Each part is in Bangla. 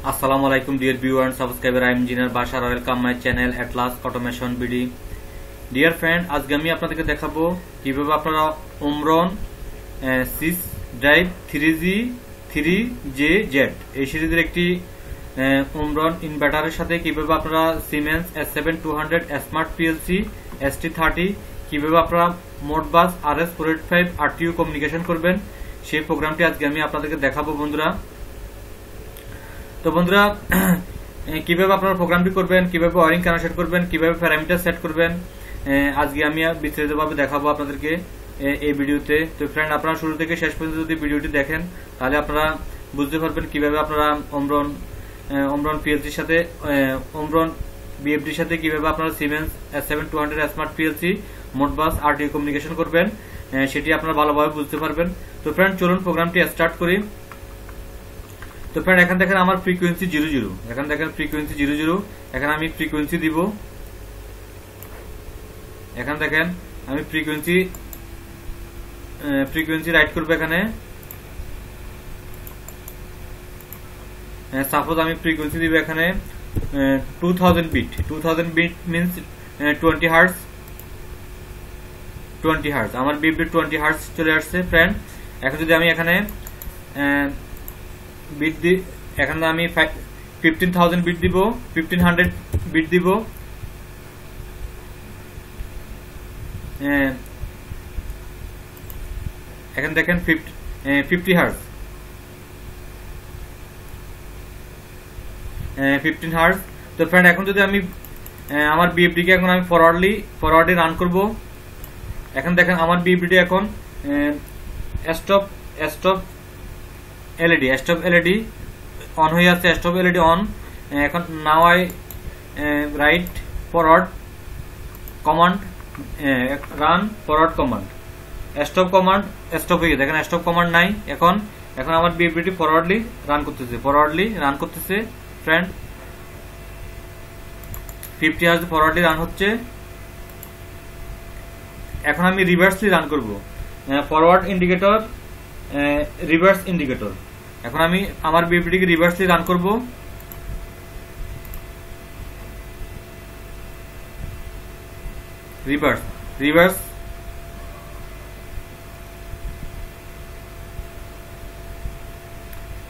Assalamu alaikum dear viewer and subscriber, I am engineer Bashar, welcome my channel Atlas Automation BD. Dear friend, আজকে আমি আপনাদেরকে দেখাবো কিভাবে আপনারা ওমরন 6 ড্রাইভ 3G 3JZ এই সিরিজের একটি ওমরন ইনভার্টারের সাথে কিভাবে আপনারা siemens S7200 smart PLC ST30 কিভাবে আপনারা মোডবাস RS485 RTU কমিউনিকেশন করবেন সেই প্রোগ্রামটি আজকে আমি আপনাদেরকে দেখাবো বন্ধুরা। তো বন্ধুরা কিভাবে আপনারা প্রোগ্রামটি করবেন, কিভাবে ওয়্যারিং কানেকশন করবেন, কিভাবে প্যারামিটার সেট করবেন আজকে আমি বিস্তারিতভাবে দেখাবো আপনাদেরকে এই ভিডিওতে। তো ফ্রেন্ড, আপনারা শুরু থেকে শেষ পর্যন্ত যদি ভিডিওটি দেখেন তাহলে আপনারা বুঝতে পারবেন কিভাবে আপনারা ওমরন পিএলসির সাথে ওমরন বিএফডির সাথে কিভাবে আপনারা siemens S7200 smart PLC Modbus RTU communication করবেন সেটি আপনারা ভালোভাবে বুঝতে পারবেন। তো ফ্রেন্ড, চলুন প্রোগ্রামটি স্টার্ট করি। তো ফ্রেন্ড, এখানে দেখেন আমার ফ্রিকোয়েন্সি 00, এখানে দেখেন ফ্রিকোয়েন্সি 00, এখানে আমি ফ্রিকোয়েন্সি দিব। এখানে দেখেন আমি ফ্রিকোয়েন্সি রাইট করব। এখানে সাপোজ আমি ফ্রিকোয়েন্সি দিব এখানে 2000 bit. 2000 bit means 20 hertz. 20 hertz আমার বিট 20 হার্টজ চলে আসছে ফ্রেন্ড। এখন যদি আমি এখানে বিট দি, এখানে আমি 15000 বিট দিব, 1500 বিট দিব, এখানে দেখেন 50 হার্টজ, 15 হার্টজ। তো ফ্রেন্ড, এখন যদি আমি আমার বিএফডি কে এখন আমি ফরওয়ার্ডলি রান করব। এখন দেখেন আমার বিএফডি এখন স্টপ এলইডি অন হয়ে আছে, স্টপ এলইডি অন। এখন now I write forward command, run forward command, stop command stop হয়ে গেছে। দেখেন স্টপ কমান্ড নাই। এখন আমার বিএফডি ফরওয়ার্ডলি রান করতেছে ফ্রেন্ড। 50 হার্জ ফরওয়ার্ডলি রান হচ্ছে। এখন আমি রিভার্সলি রান করব, ফরওয়ার্ড ইন্ডিকেটর রিভার্স ইন্ডিকেটর। এখন আমি আমার বিএফডি কে রিভার্সলি রান করব। রিভার্স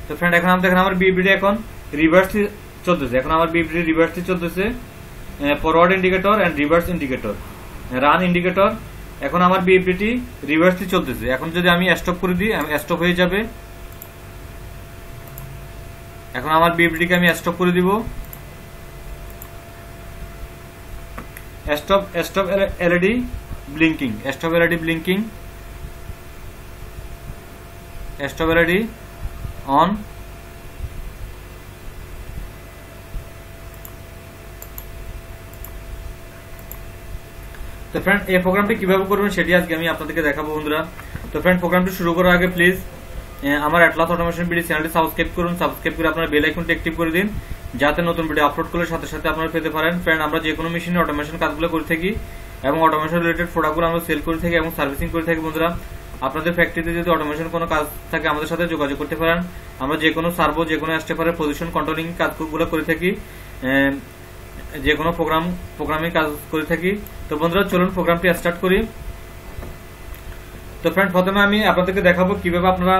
তো ফ্রেন্ড, এখন আমি দেখেন আমার বিএফডি এখন রিভার্সলি চলতেছে। এখন আমার বিএফডি রিভার্সলি চলতেছে, forward indicator and reverse indicator, run indicator. এখন আমার বিএফডি রিভার্সলি চলতেছে। এখন যদি আমি স্টপ করে দিই স্টপ হয়ে যাবে। এখন আমার বিএফডি কে আমি স্টপ করে দিব। Stop LED blinking, stop LED blinking, stop LED on. তো ফ্রেন্ড, এই প্রোগ্রামটি কিভাবে করবেন সেটি আজকে আমি আপনাদেরকে দেখাবো বন্ধুরা। তো ফ্রেন্ড, প্রোগ্রামটি শুরু করার আগে প্লিজ আমার অ্যাটলাস অটোমেশন বিডি চ্যানেলটি সাবস্ক্রাইব করুন। সাবস্ক্রাইব করে আপনার বেল আইকনটি অ্যাক্টিভ করে দিন যাতে নতুন ভিডিও আপলোড করলে সাথে সাথে আপনারা পেতে পারেন। ফ্রেন্ড, আমরা যে কোনো মেশিনে অটোমেশন কাজগুলো করে থাকি এবং অটোমেশন রিলেটেড প্রোডাক্টগুলো আমরা সেল করে থাকি এবং সার্ভিসিং করে থাকি বন্ধুরা। আপনাদের ফ্যাক্টরিতে যদি অটোমেশন কোনো কাজ থাকে আমাদের সাথে যোগাযোগ করতে পারেন। আমরা যে কোনো সার্ভো, যে কোনো স্টেপারের পজিশন কন্ট্রোলিং কাজগুলো করে থাকি, যে কোনো প্রোগ্রামিং কাজ করে থাকি। তো বন্ধুরা, চলুন প্রোগ্রামটি স্টার্ট করি। তো ফ্রেন্ড, প্রথমে আমি আপনাদেরকে দেখাবো কিভাবে আপনারা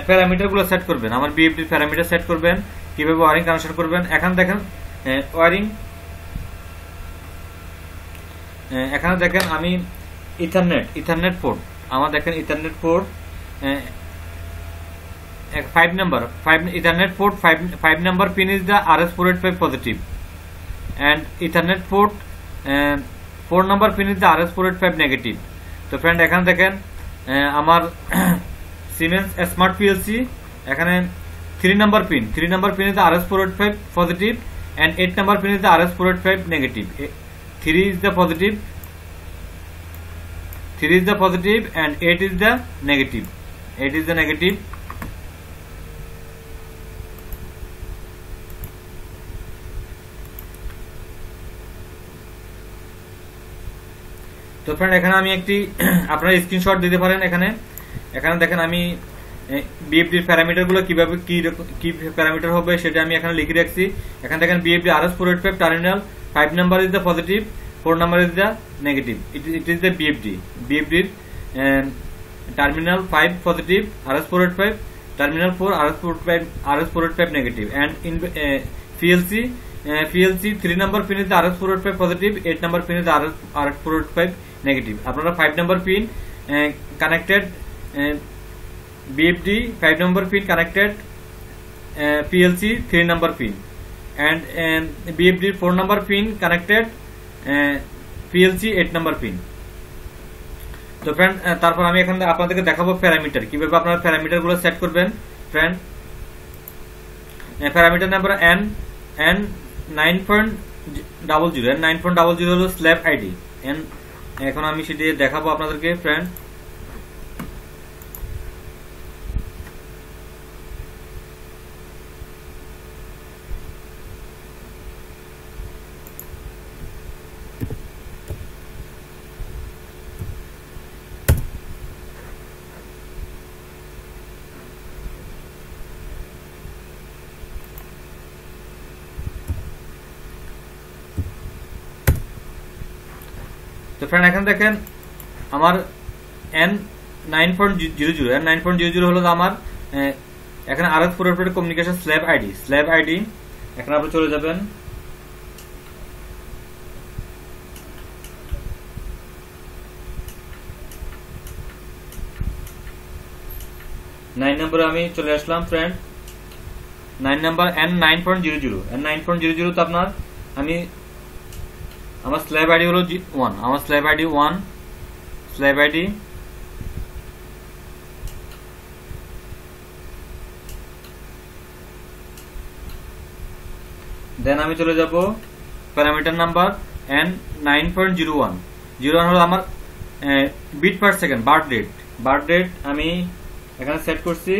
প্যারামিটার গুলো সেট করবেন, আমার বিএফডি প্যারামিটার সেট করবেন, কিভাবে ওয়্যারিং কানেকশন করবেন। এখানে দেখেন ওয়্যারিং, এখানে দেখেন আমি ইথারনেট পোর্ট, আমার দেখেন ethernet port 5 number ethernet port 5 number pin is the RS485 positive and Ethernet port 4 number pin is the RS485 negative. তো ফ্রেন্ড, এখানে দেখেন আমার সিমেন্স স্মার্ট পিএলসি এখানে 3 number pin is the RS485 positive and 8 number pin is the RS485 negative. 3 is the positive and 8 is the negative. তো ফ্রেন্ড, এখানে আমি একটি আপনারা স্ক্রিনশট দিতে পারেন। এখানে দেখেন আমি বিএফডির প্যারামিটার গুলো কিভাবে কি প্যারামিটার হবে সেটা আমি এখানে লিখে রাখছি। এখানে দেখেন VFD RS485 terminal 5 number is the positive, 4 number is the negative. It is the বিএফডির terminal 5 positive RS485, terminal 4 RS485 negative, and in PLC 3 number pin is the RS485 positive, 8 number pin is the RS485 negative. আপনারা 5 number pin connected BFD 5 number pin connected PLC 3 number pin, and BFD 4 number pin connected PLC 8 number pin. তো ফ্রেন্ড তারপর আমি এখানে আপনাদেরকে দেখাবো প্যারামিটার, কিভাবে আপনারা প্যারামিটার গুলো সেট করবেন। ফ্রেন্ড প্যারামিটার নাম্বার N9.00 হলো স্ল্যাব আইডি। এখন আমি সেটি দেখাবো আপনাদেরকে। ফ্রেন্ড তো ফ্রেন্ড এখানে দেখেন আমার N9.00 হলো আমার এখানে RS485 কমিউনিকেশন স্ল্যাব আইডি। এখানে আপনি চলে যাবেন, নম্বরে আমি চলে আসলাম। ফ্রেন্ড 9 নাম্বার N9.00 তো আপনার আমি আমার স্ল্যাব আইডি হলো 1, আমার slab ID 1 slab ID. Then আমি চলে যাব প্যারামিটার নাম্বার N9.01 হলো আমার bit per second birth date আমি এখানে সেট করছি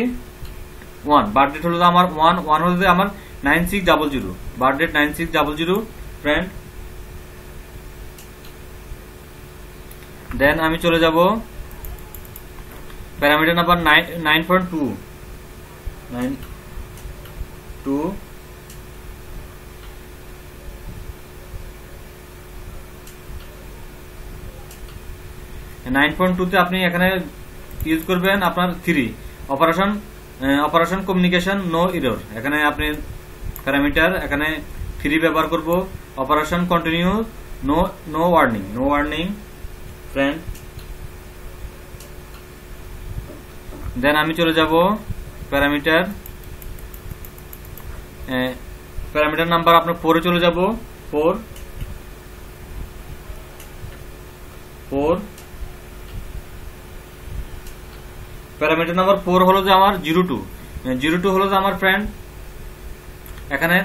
1। বার্থ ডেট হলো আমার 1 হলো আমার 9600 বার্থ ডেট 9600। ফ্রেন্ড দেন আমি চলে যাব প্যারামিটার নাম্বার 9.2 তে আপনি এখানে ইউজ করবেন আপনার 3 অপারেশন কমিউনিকেশন নো এরর। এখানে আপনি প্যারামিটার এখানে 3 ব্যবহার করব। Operation continue no warning. Friend then আমি চলে যাব প্যারামিটার নাম্বার আপনার 4 এ চলে যাব। 4 প্যারামিটার নাম্বার 4 হলো যে আমার 02 হলো যে আমার ফ্রেন্ড এখানে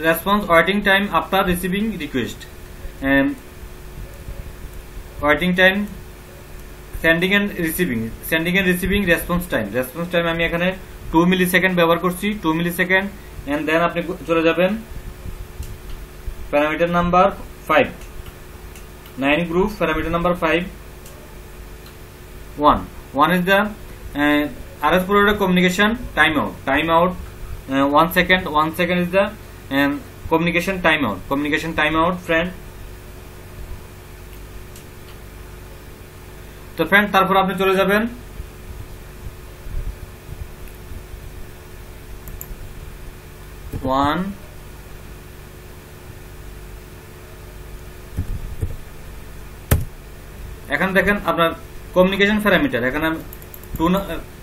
response waiting time after receiving request, waiting time sending and receiving response time আমি এখানে 2 মিলি সেকেন্ড ব্যবহার করছি, 2 মিলি সেকেন্ড। এন্ড দেন আপনি চলে যাবেন parameter number 5 9 group parameter number 5 1 is the RS485 communication timeout 1 second is the communication timeout friend। তো ফ্রেন্ড তারপর আপনি চলে যাবেন এখন দেখেন আপনার কমিউনিকেশন প্যারামিটার, এখানে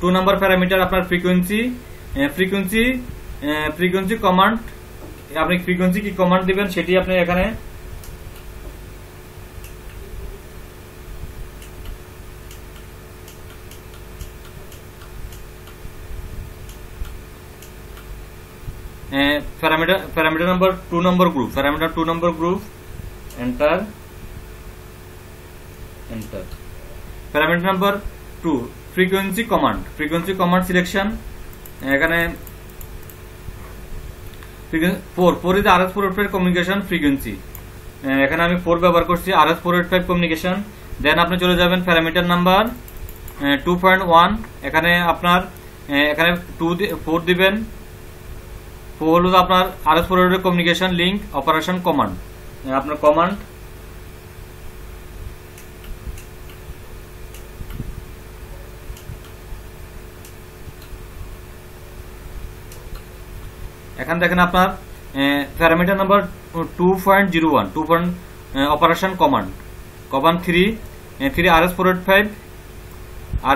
2 নাম্বার প্যারামিটার আপনার ফ্রিকোয়েন্সি কমান্ড। আপনি ফ্রিকোয়েন্সি কি কমান্ড দিবেন সেটি আপনি এখানে parameter number 2 number group enter. Parameter number 2 frequency command selection. এখানে 4 ইজ RS485 কমিউনিকেশন ফ্রিকোয়েন্সি, এখানে আমি 4 ব্যবহার করছি RS485 কমিউনিকেশন। দেন আপনি চলে যাবেন প্যারামিটার নাম্বার 2.1 এখানে আপনার এখানে 4 দিবেন। 4 হলো আপনার RS4 communication link operation command, আপনার কমান্ড এখানে দেখেন আপনার parameter number 2.01 operation command 3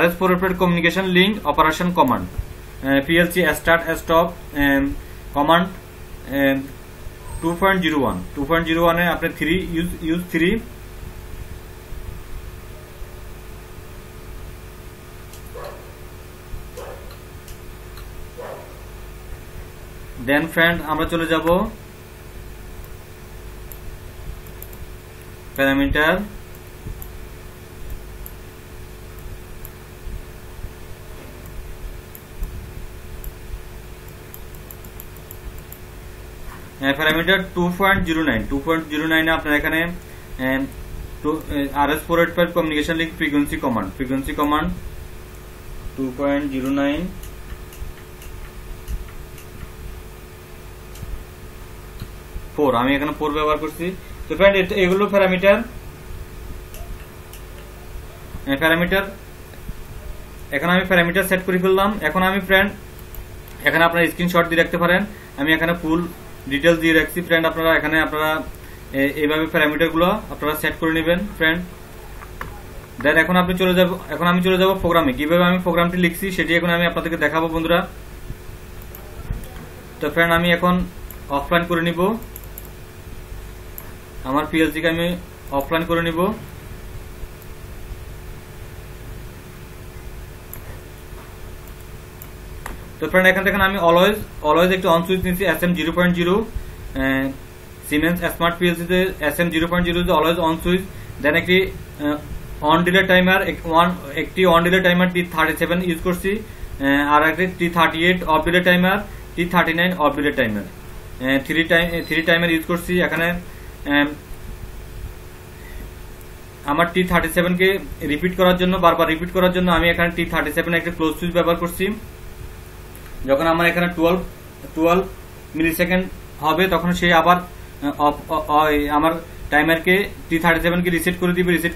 RS485 communication link operation command PLC start stop command 2.01 এ আপনি 3 ইউজ 3 দেন ফ্রেন্ড আমরা চলে যাব প্যারামিটার প্যারামিটার 2.09 এ আপনার এখানে RS485 communication link frequency command 2.09 4 আমি এখানে 4 ব্যবহার করছি। তো ফ্রেন্ড এগুলো প্যারামিটার এখানে আমি প্যারামিটার সেট করে ফেললাম। এখন আমি ফ্রেন্ড এখানে আপনারা স্ক্রিনশট দিয়ে রাখতে পারেন, আমি এখানে ফুল ডিটেইলস দিয়ে রাখছি ফ্রেন্ড। আপনারা এখানে এইভাবে প্যারামিটার গুলো আপনারা সেট করে নেবেন ফ্রেন্ড। দেন এখন আমি চলে যাব প্রোগ্রামে। কিভাবে আমি প্রোগ্রামটি লিখছি সেটি এখন আমি আপনাদেরকে দেখাবো বন্ধুরা। তো ফ্রেন্ড আমি এখন অফলাইন করে নিব, আমার PLC কে আমি অফলাইন করে নিব। তো ফ্রেন্ড এখান থেকে আমি অলওয়েজ একটি অন সুইচ নিচ্ছি SM0.0 সিমেন্স স্মার্ট PLC তে SM0.0 always on switch. Then একটি অন ডিলে টাইমার একটি on delay timer T37 use করছি, আর একটি T38 off delay timer, T39 off delay timer, 3 timer use করছি। এখানে আমার T37 কে বারবার রিপিট করার জন্য আমি এখানে T37 একটা ক্লোজ সুইচ ব্যবহার করছি। যখন আমার এখানে 12 মিলিসেকেন্ড হবে তখন সে আবার আমার টাইমারকে T37 কে রিসেট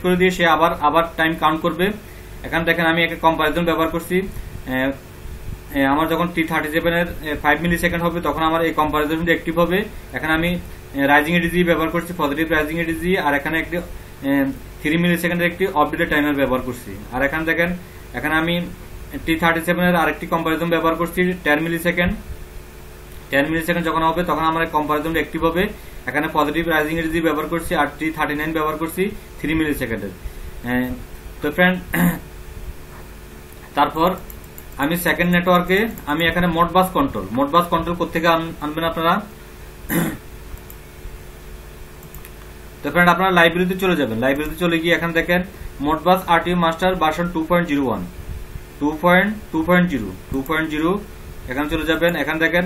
করে দিয়ে সে আবার টাইম কাউন্ট করবে। এখানে দেখেন আমি একটা কম্পারিজন ব্যবহার করছি। আমার যখন T37 এর 5 মিলিসেকেন্ড হবে তখন আমার এই কম্পারিজনটি অ্যাক্টিভ হবে। এখানে আমি রাইজিং এডিজি ব্যবহার করছি, পজিটিভ রাইজিং এডিজি, আর এখানে একটি 3 মিলিসেকেন্ডের একটি অফ ডিলে টাইমার ব্যবহার করছি। আর এখানে দেখেন এখানে আমি T37 এর আরেকটি কম্পারিজন ব্যবহার করছি 10 মিলিসেকেন্ড যখন হবে তখন আমার কম্পারিজনটি অ্যাক্টিভ হবে। এখানে পজিটিভ রাইজিং এডিজি ব্যবহার করছি আর T39 ব্যবহার করছি 3 মিলিসেকেন্ডের। তো ফ্রেন্ড তারপর আমি সেকেন্ড নেটওয়ার্কে আমি এখানে মোডবাস কন্ট্রোল কোত্থেকে আনবেন আপনারা। তো ফ্রেন্ড আপনারা লাইব্রেরিতে চলে যাবেন, লাইব্রেরিতে চলে গিয়ে এখানে দেখেন মোডবাস RTU মাস্টার ভার্সন 2.0 এখানে চলে যাবেন। এখানে দেখেন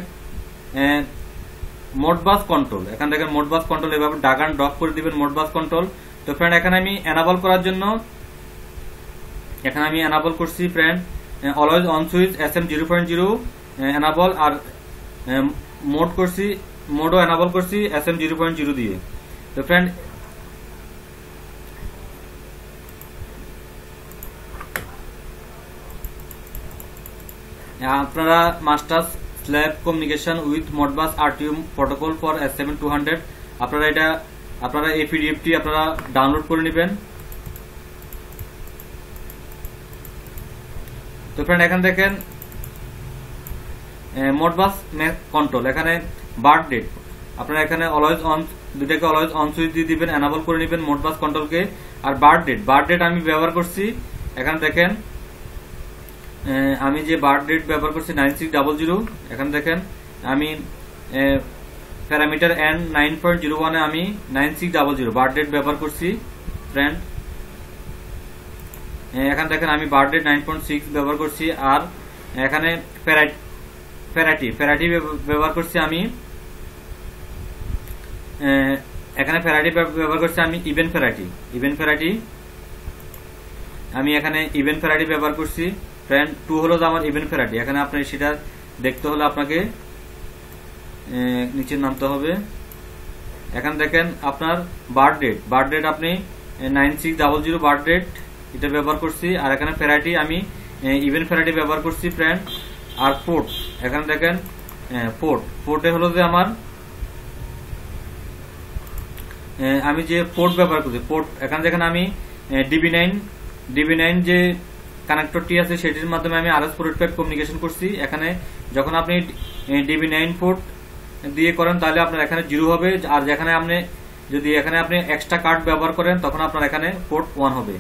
মোডবাস কন্ট্রোল, এখানে দেখেন মোডবাস কন্ট্রোল এভাবে ড্রাগ এন্ড ড্রপ করে দিবেন মোডবাস কন্ট্রোল। তো ফ্রেন্ড এখানে আমি এনাবল করার জন্য এখানে আমি এনাবল করছি friend always on switch SM0.0 enable, আর মোডও এনাবল করছি SM0.0 দিয়ে। তো ফ্রেন্ড আপনারা master slave communication with Modbus RTU protocol for S7200 আপনারা এই পিডিএফটি আপনারা ডাউনলোড করে নেবেন। তো ফ্রেন্ড এখানে দেখেন মোডবাস কন্ট্রোল, এখানে বার্থ ডেট আপনারা এখানে অলওয়েজ অন দুটাকে অলওয়েজ অন সুইচ দিয়ে দিবেন, এনাবল করে নেবেন মোডবাস কন্ট্রোলকে। আর বার্থ ডেট আমি ব্যবহার করছি, এখানে দেখেন আমি যে বার্থ ডেট ব্যবহার করছি 9600। এখানে দেখেন আমি প্যারামিটার N9.01 এ আমি 9600 বার্থ ডেট ব্যবহার করছি ফ্রেন্ড। এখানে দেখেন আমি বার্থ ডেট 9.6 ব্যবহার করছি। আর এখানে প্যারাটি ব্যবহার করছি আমি, এখানে প্যারাটি ব্যবহার করছি আমি ইভেন প্যারাটি। আমি এখানে ইভেন্ট ফ্যারাইটি ব্যবহার করছি ফ্রেন্ড। 2 হলো আমার ইভেন্ট ফ্যারাইটি। এখানে আপনি সেটা দেখতে হলে আপনাকে নিচে নামতে হবে। এখানে দেখেন আপনার বার্থ ডেট আপনি 9600 বার্থ ডেট এটা ব্যবহার করছি। আর এখানে ফ্যারাইটি আমি ইভেন্ট ফ্যারাইটি ব্যবহার করছি ফ্রেন্ড। আর পোর্ট এখানে দেখেন পোর্টে হলো যে আমার আমি যে পোর্ট ব্যবহার করছি পোর্ট এখানে দেখেন আমি DB9 যে কানেক্টরটি আছে সেটির মাধ্যমে আমি RS485 কমিউনিকেশন করছি। এখানে যখন আপনি DB9 পোর্ট দিয়ে করেন তাহলে আপনার এখানে 0 হবে। আর যেখানে আপনি যদি এখানে আপনি এক্সট্রা কার্ড ব্যবহার করেন তখন আপনার এখানে পোর্ট 1 হবে।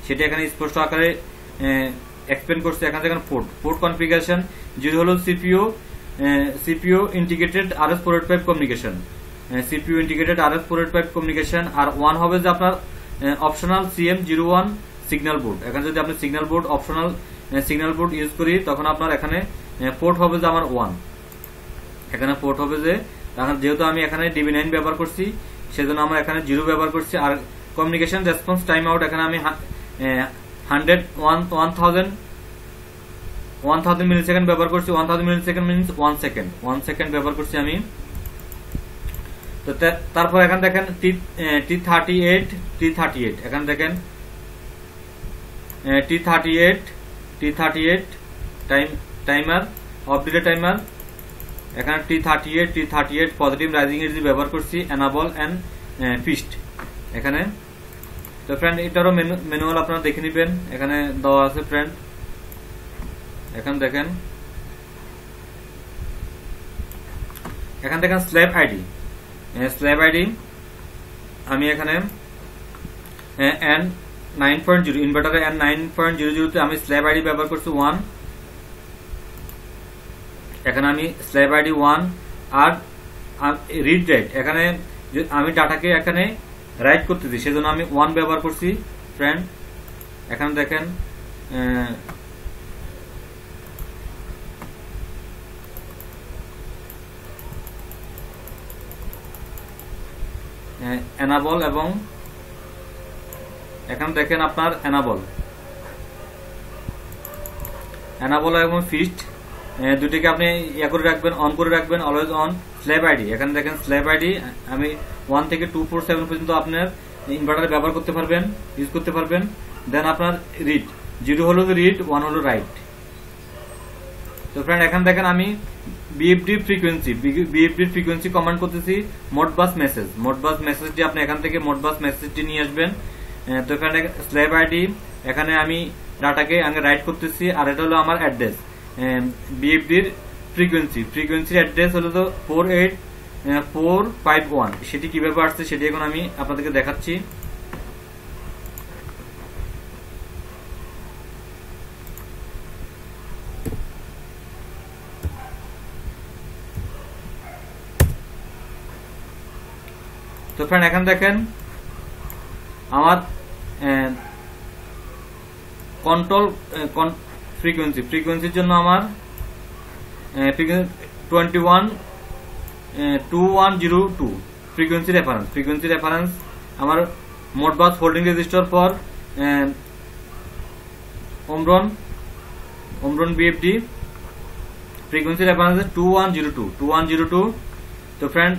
সেটা এখানে স্পষ্ট আকারে এক্সপ্লেন করছে। এখানে দেখেন পোর্ট কনফিগারেশন 0 হলো CPU integrated RS485 communication, CPU integrated RS485 communication. আর 1 হবে যে আপনার অপশনাল CM01 সিগন্যাল বোর্ড। এখানে যদি আপনি signal board optional signal board use করি তখন আপনার এখানে পোর্ট হবে যে আমার 1। এখানে পোর্ট হবে যে যেহেতু আমি এখানে DB9 ব্যবহার করছি সেজন্য আমরা এখানে 0 ব্যবহার করছি। আর কমিউনিকেশন রেসপন্স টাইম আউট এখানে আমি 1000 মিলিসেকেন্ড ব্যবহার করছি। 1000 মিলিসেকেন্ড মিনস 1 সেকেন্ড ব্যবহার করছি আমি। তো তারপর এখানে দেখেন T38 এখানে দেখেন T38 টাইমার আপডেট টাইমার। এখানে T38 পজিটিভ রাইজিং এনার্জি ব্যবহার করছি এনাবল এন্ড ফিস্ট এখানে। তো ফ্রেন্ড এটারও ম্যানুয়াল আপনারা দেখে নেবেন, এখানে দেওয়া আছে ফ্রেন্ড। এখানে দেখেন স্ল্যাব আইডি আমি এখানে N9.0 ইনভার্টারে N9.00 তে আমি স্ল্যাব আইডি ব্যবহার করছি 1। এখানে আমি স্ল্যাব আইডি 1 আর রিড রাইট এখানে আমি ডাটাকে এখানে রাইট করতেছি সেজন্য আমি 1 ব্যবহার করছি ফ্রেন্ড। এখানে দেখেন এনাবল এবং এখানে দেখেন আপনার এনাবল এবং ফিস্ট দুটিকে আপনি ইয়া করে রাখবেন, অন করে রাখবেন, অলওয়েজ অন। স্ল্যাব আইডি এখানে দেখেন স্ল্যাব আইডি আমি 1 থেকে 247 পর্যন্ত আপনার ইনভার্টারে ব্যবহার করতে পারবেন, ইউজ করতে পারবেন। দেন আপনার রিড 0 হলো রিড, 1 হলো রাইট। তো ফ্রেন্ড এখানে দেখেন আমি বিএফডি ফ্রিকোয়েন্সি কমান্ড করতেছি মোডবাস মেসেজটি আপনি এখান থেকে মোডবাস মেসেজটি নিয়ে আসবেন। তো এখানে স্ল্যাব আইডি এখানে আমি ডাটাকে আমি রাইট করতেছি। আর এটা হলো আমার অ্যাড্রেস বিএফডির ফ্রিকোয়েন্সির অ্যাড্রেস হলো তো 48451। সেটি কিভাবে আসছে সেটি এখন আমি আপনাদেরকে দেখাচ্ছি। তো ফ্রেন্ড এখানে দেখেন আমার কন্ট্রোল ফ্রিকোয়েন্সির জন্য আমার 2102 ফ্রিকোয়েন্সি রেফারেন্স আমার Modbus holding register for Omron VFD frequency reference 2102। তো ফ্রেন্ড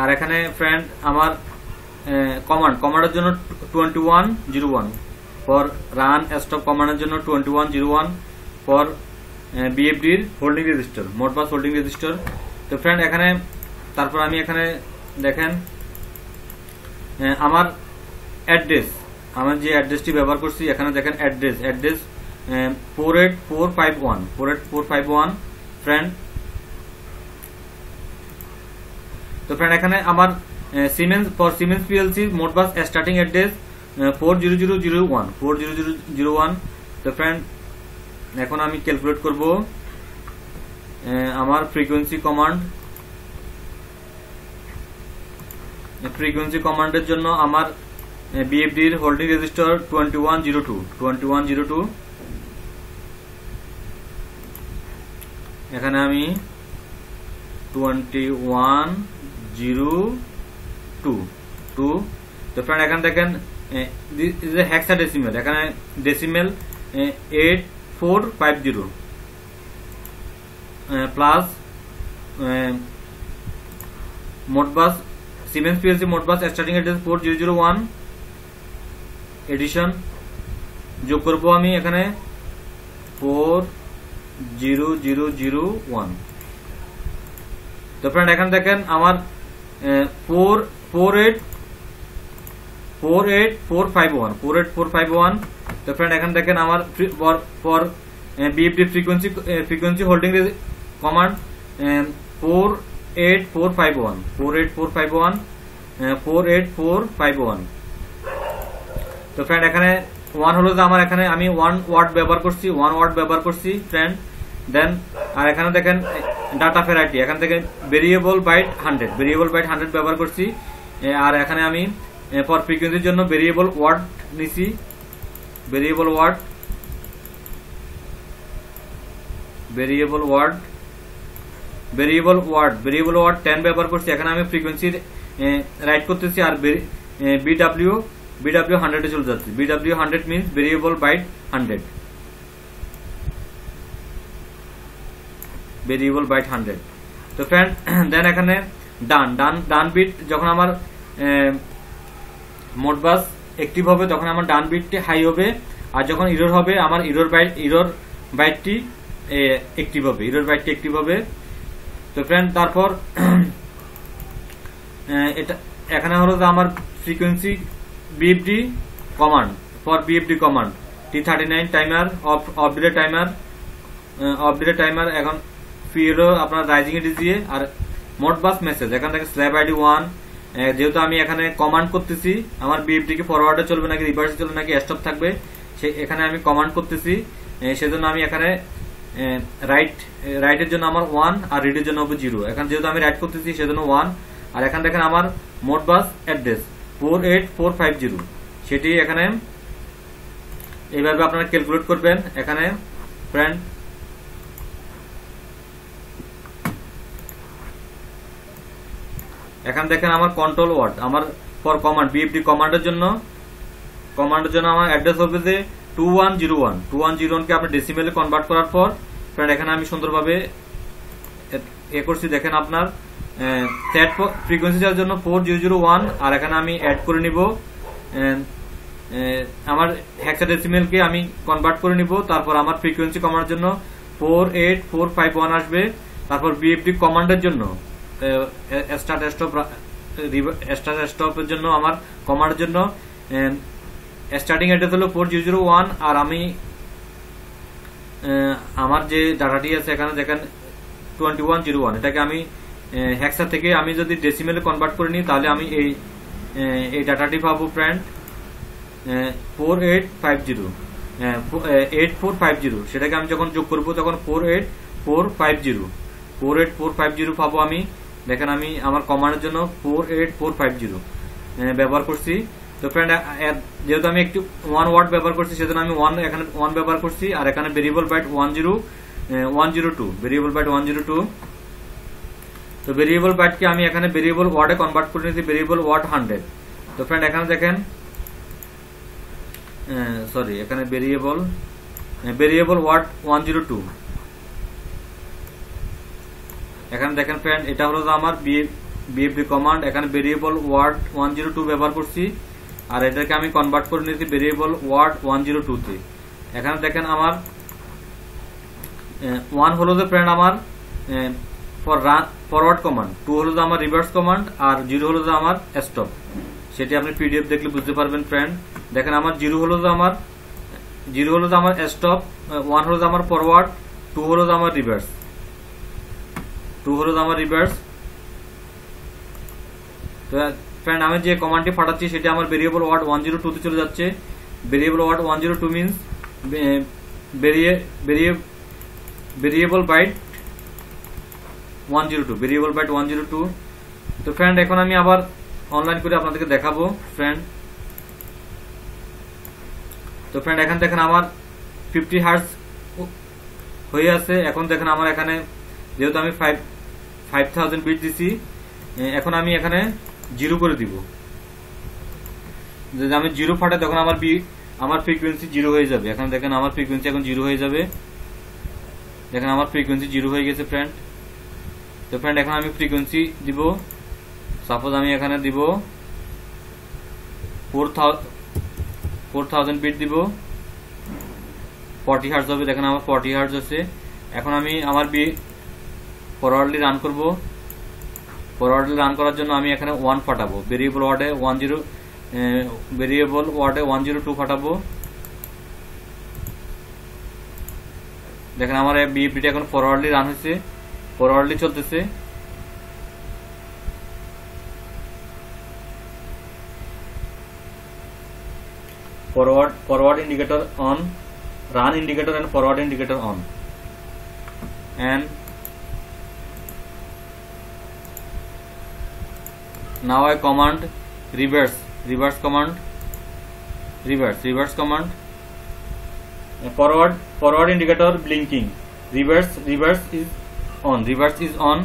আর এখানে ফ্রেন্ড আমার কমান্ডের জন্য 2101 ফর রান স্টপ কমান্ডের জন্য 2101 ফর বিএফডির holding register Modbus holding register. তো ফ্রেন্ড এখানে তারপর আমি এখানে দেখেন আমার অ্যাড্রেস আমার যে অ্যাড্রেসটি ব্যবহার করছি এখানে দেখেন অ্যাড্রেস 48451 ফ্রেন্ড। তো ফ্রেন্ড এখানে আমার siemens PLC Modbus starting address 40001। তো ফ্রেন্ড এখন আমি ক্যালকুলেট করব আমার ফ্রিকোয়েন্সি কমান্ডের জন্য আমার বিএফডির হোল্ডিং রেজিস্টার 2102 এখানে আমি 2102। তো ফ্রেন্ড এখানে দেখেন হেক্সাডেসিমেল, এখানে decimal 8450 plus Modbus Siemens PLC Modbus starting address 4001 addition যোগ করব আমি এখানে 40001। তো ফ্রেন্ড এখানে দেখেন আমার 48451। তো ফ্রেন্ড এখানে দেখেন আমার for BFD frequency holding command 48451। তো ফ্রেন্ড এখানে 1 হলো যে আমার এখানে আমি 1 ওয়াট ব্যবহার করছি ফ্রেন্ড। দেন আর এখানে দেখেন ডাটা ভ্যারাইটি, এখান থেকে ভেরিয়েবল বাইট 100 ব্যবহার করছি। আর এখানে আমি ফর ফ্রিকোয়েন্সির জন্য ভেরিয়েবল ওয়াট নিছি, ভেরিয়েবল ওয়াট 10 ব্যবহার করছি। এখানে আমি ফ্রিকোয়েন্সি রাইট করতেছি আর বিডব্লিউ 100 এ চলে যাচ্ছে। BW 100 means variable byte 100। তো ফ্রেন্ড দেন এখানে ডান বিট যখন আমার মোডবাস অ্যাক্টিভ হবে তখন আমার ডান বিটটি হাই হবে, আর যখন ইরর হবে আমার ইরর বাইটটি অ্যাক্টিভ হবে। তো ফ্রেন্ড তারপর এটা এখানে হলো যে আমার frequency BFD command T39 timer off delay timer এখন ফিরো আপনার রাইজিং এ দিয়ে। আর মোডবাস মেসেজ এখান থেকে স্ল্যাব আইডি 1, যেহেতু আমি এখানে কমান্ড করতেছি আমার বিএফডি কে ফরওয়ার্ডে চলবে নাকি রিভার্সে চলবে নাকি স্টপ থাকবে, এখানে আমি কমান্ড করতেছি, সেজন্য আমি এখানে রাইটের জন্য আমার 1 আর রিডের জন্য হবে 0। এখন যেহেতু আমি রাইট করতেছি সেজন্য 1। আর এখানে দেখেন আমার মোডবাস অ্যাড্রেস 48450, সেটি এখানে এইভাবে আপনারা ক্যালকুলেট করবেন। এখানে ফ্রেন্ড এখানে দেখেন আমার কন্ট্রোল ওয়ার্ড আমার ফর কমান্ড বিএফডি কমান্ডের জন্য আমার অ্যাড্রেস হবে যে 2101 কে আপনি ডেসিমেলে কনভার্ট করার পর ফ্রেন্ড এখানে আমি সুন্দরভাবে করছি। দেখেন আপনার সেট ফ্রিকোয়েন্সিটার জন্য 4001 আর এখানে আমি অ্যাড করে নিব আমার হেক্সাডেসিমেল কে আমি কনভার্ট করে নিব। তারপর আমার ফ্রিকোয়েন্সি কমান্ডের জন্য 48451 আসবে। তারপর বিএফডি কমান্ডের জন্য স্টার্ট স্টপের জন্য আমার কমান্ডের জন্য স্টার্টিং অ্যাড্রেস হলো 4001 আর আমি আমার যে ডাটাটি আছে এখানে দেখেন 2101, এটাকে আমি হেক্সা থেকে আমি যদি ডেসিমেলে কনভার্ট করে নিই তাহলে আমি এই ডাটাটি পাবো ফ্রেন্ড 8450। সেটাকে আমি যখন যোগ করব তখন 48450 পাবো আমি। দেখেন আমি আমার কমান্ডের জন্য 48450 ব্যবহার করছি। তো ফ্রেন্ড যেহেতু আমি একটু 1 ওয়াট ব্যবহার করছি সেজন্য আমি 1 ব্যবহার করছি। আর এখানে ভেরিয়েবল বাইট 102। তো ভেরিয়েবল বাইটকে আমি এখানে ভেরিয়েবল ওয়ার্ডে কনভার্ট করে নিয়েছি, ভেরিয়েবল ওয়ার্ড 100। তো ফ্রেন্ড এখানে দেখেন এখানে ভেরিয়েবল ওয়ার্ড 102। এখানে দেখেন ফ্রেন্ড এটা হলো আমার বিএফডি কমান্ড, এখানে ভেরিয়েবল ওয়ার্ড 102 ব্যবহার করছি আর এটাকে আমি কনভার্ট করে নিয়েছি ভেরিয়েবল ওয়ার্ড 102 তে। এখানে দেখেন আমার 1 হলো যে ফ্রেন্ড আমার ফরওয়ার্ড কমান্ড, 2 হলো যে আমার রিভার্স কমান্ড আর 0 হলো যে আমার স্টপ। সেটি আপনি পিডিএফ দেখলে বুঝতে পারবেন ফ্রেন্ড। দেখেন আমার 0 হলো যে আমার স্টপ, 1 হলো যে আমার ফরওয়ার্ড, 2 হলো যে আমার রিভার্স। তো ফ্রেন্ড আমি যে কমান্ডটি পাঠাচ্ছি সেটা আমার ভেরিয়েবল ওয়ার্ড 102 তে চলে যাচ্ছে। Variable word 102 means variable byte 102। তো ফ্রেন্ড এখন আমি আবার অনলাইন করে আপনাদেরকে দেখাবো ফ্রেন্ড। তো ফ্রেন্ড এখানে দেখেন আমার 50 হার্টজ হয়ে আছে। এখন দেখেন আমার এখানে যেহেতু আমি 5000 বিট দিছি, এখন আমি এখানে 0 করে দিব। যদি আমি 0 ফাটাই তখন আমার ফ্রিকোয়েন্সি 0 হয়ে যাবে। এখন দেখেন আমার ফ্রিকোয়েন্সি এখন 0 হয়ে যাবে। দেখেন আমার ফ্রিকোয়েন্সি 0 হয়ে গেছে ফ্রেন্ড। তো ফ্রেন্ড এখন আমি ফ্রিকোয়েন্সি দিব, সাপোজ আমি এখানে দিব 4000 বিট দিব, 40 হার্টজ হবে। দেখেন আমার 40 হার্টজ আছে। এখন আমি আমার ফরওয়ার্ডলি রান করব। ফরওয়ার্ডলি রান করার জন্য আমি এখানে 1 ফাটাবো, ভেরিয়েবল ওয়ার্ডে 102 ফাটাবো। দেখেন আমার বিএফডিটা এখন ফরওয়ার্ডলি রান হয়েছে, ফরওয়ার্ডলি চলতেছে। forward indicator on, run indicator and forward indicator on, and now I command reverse command, reverse command, forward indicator blinking, reverse is on,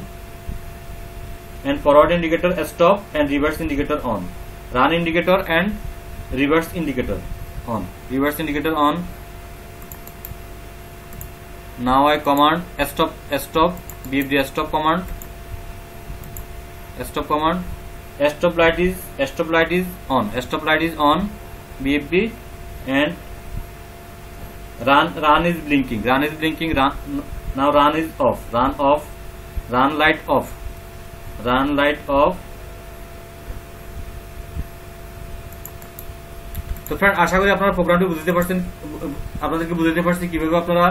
and forward indicator stop and reverse indicator on, run indicator and reverse indicator on, now I command stop BFD stop command, stop light is on BFD, and run is blinking, now run is off, run light off. তো ফ্রেন্ড আশা করি আপনারা প্রোগ্রামটি আপনাদেরকে বুঝতে পারছি কিভাবে আপনারা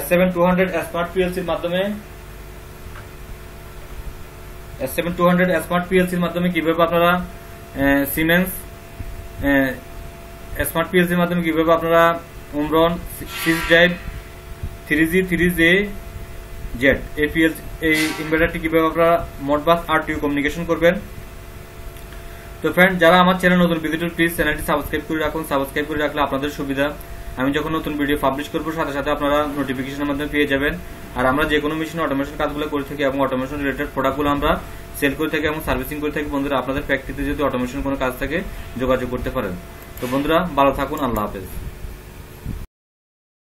S7200 স্মার্ট পিএলসির মাধ্যমে কিভাবে আপনারা সিমেন্স স্মার্ট পিএলসির মাধ্যমে কিভাবে আপনারা ওমরন 6 ড্রাইভ 3G 3J এই ইনভার্টারটি কিভাবে আপনারা মডবাস RTU কমিউনিকেশন করবেন। তো ফ্রেন্ড যারা আমার চ্যানেল নতুন ভিজিটর, প্লিজ চ্যানেলটি সাবস্ক্রাইব করে রাখুন। সাবস্ক্রাইব করে রাখলে আপনাদের সুবিধা, আমি যখন নতুন ভিডিও পাবলিশ করবো সাথে সাথে আপনারা নোটিফিকেশনের মাধ্যমে পেয়ে যাবেন। আর আমরা যে কোনো মেশিন অটোমেশন কাজগুলো করে থাকি এবং অটোমেশন রিলেটেড প্রোডাক্টগুলো আমরা সেল করে থাকি এবং সার্ভিসিং করে থাকি। বন্ধুরা আপনাদের ফ্যাক্টরিতে যদি অটোমেশন কোনো কাজ থাকে যোগাযোগ করতে পারেন। তো বন্ধুরা ভালো থাকুন, আল্লাহ হাফেজ।